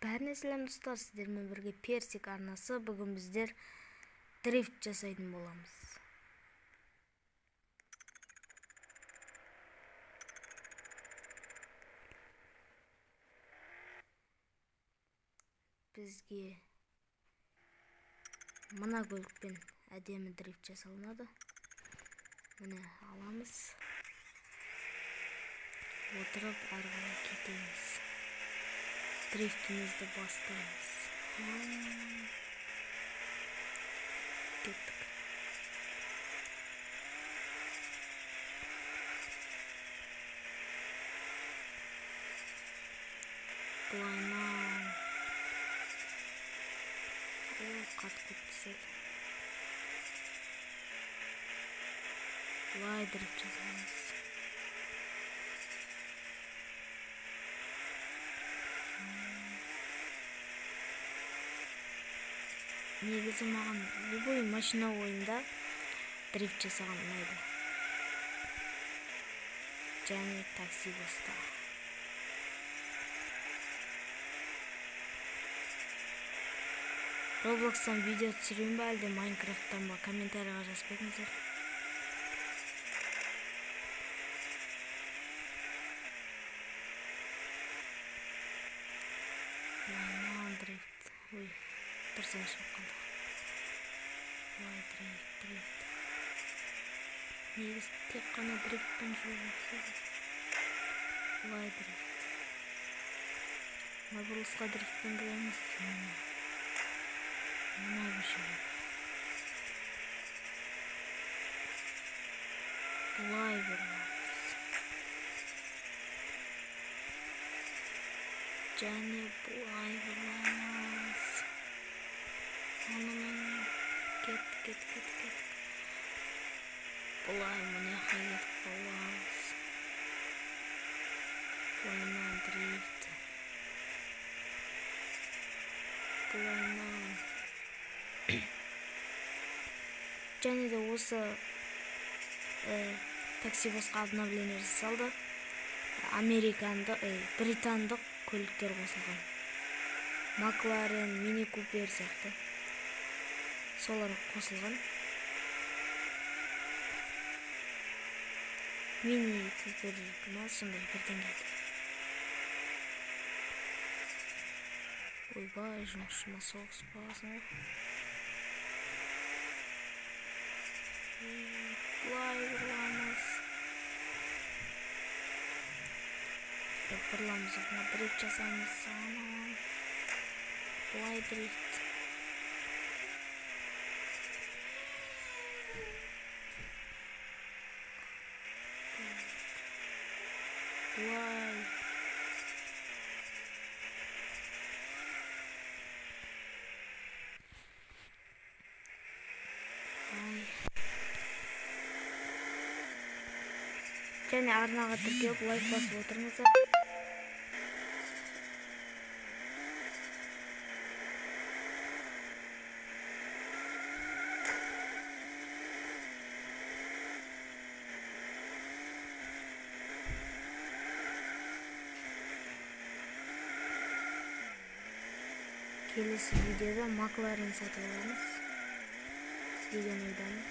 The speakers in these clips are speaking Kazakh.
Бәріне сәлем достар, сіздермен бірге Персик арнасы. Бүгін біздер дрифт жасайтын боламыз. Бізге мына көлікпен әдемі дрифт жасалынады. Міне аламыз. Отырып арғылай кетеміз. Дрифтімізді бастаймыз. Кеттік. Бұлайнан. Қатқып түседі. Бұлай дрифт жасаймыз. Негізі маған любой машина ойында дрифт жасаған ұнайды. Және такси боста. Роблокстан видео түсірейін бе әлде Майнкрафттан ба? Комментарийға жазып кетіңіздер. Дрифт. Ой, тұрсам шығып қалды. Дрифт. Негіз тек қана дрифтпен жүріп. Дрифт. Бұрылысқа дрифтпен кіреміз. Мына көшеге. Бұлай бұрыламыз. Және бұлай бұрыламыз. Кет. Бұлай міне қайет боламыз. Бұлайнан дрифт. Бұлайнан. Және де осы такси босқа обновление жасалды. Британдық көліктер қосылған. Макларен, Мини Купер сияқты. Солар қосылған. Мини Купер сондай бірден келді. Ойбай, жұмысшыма соғысып қаласың ғой. Бұлай бұрыламыз. Бұрыламыз, дрифт жасаймыз. Бұлай дрифт. Бұлай. Және арнаға тіркеліп лайк басып отырыңыздар. Келесі видеода Макларен сатып аламыз деген ойдамын.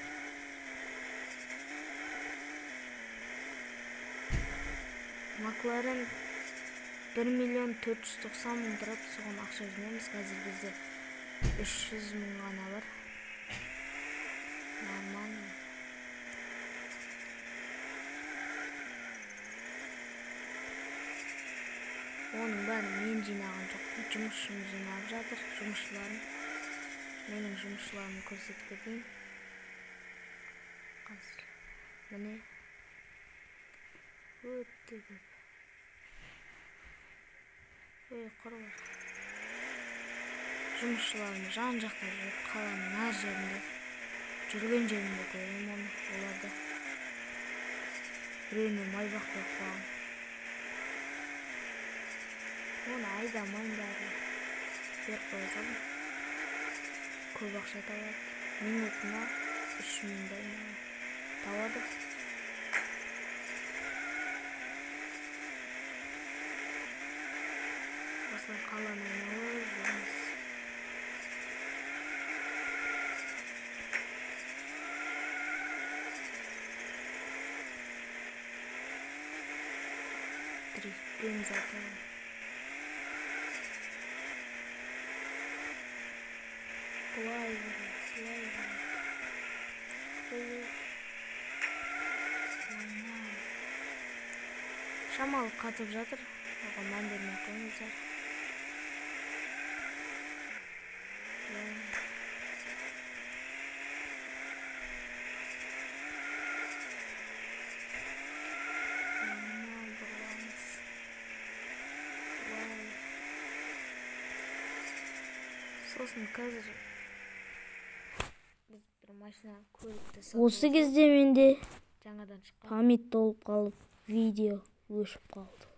Макларен 1.490.000 тұрады, соған ақша жинаймыз. Қазір бізде 300.000 ғана бар. Нормально. Оның бәрін мен жинаған жоқ. Жұмысшым жинап жатыр. Менің жұмысшыларымды көрсетіп кетейін. Қазір. Міне. Өтті көп. Құрылыр. Жұмысшыларым жан жақта жүріп, қаланың әр жерінде, жүрген жерінде көремін оны, оларды. Біреуіне майбақ беріп қоямын. Оны айдамайын бәрі. Беріп қоя салдым. Көп ақша табады. Минутына 3.000 табады. Сосын қалан ойнауыз. Дрифтпен заты. Бұлай береді. Шамал қатып жатыр. Оған мән бермей қойыңыздар. Сосын қазір біз бір машина көлікті сатып Осы кезде менде жаңадан шыққан. память толып қалып, видео өшіп қалды.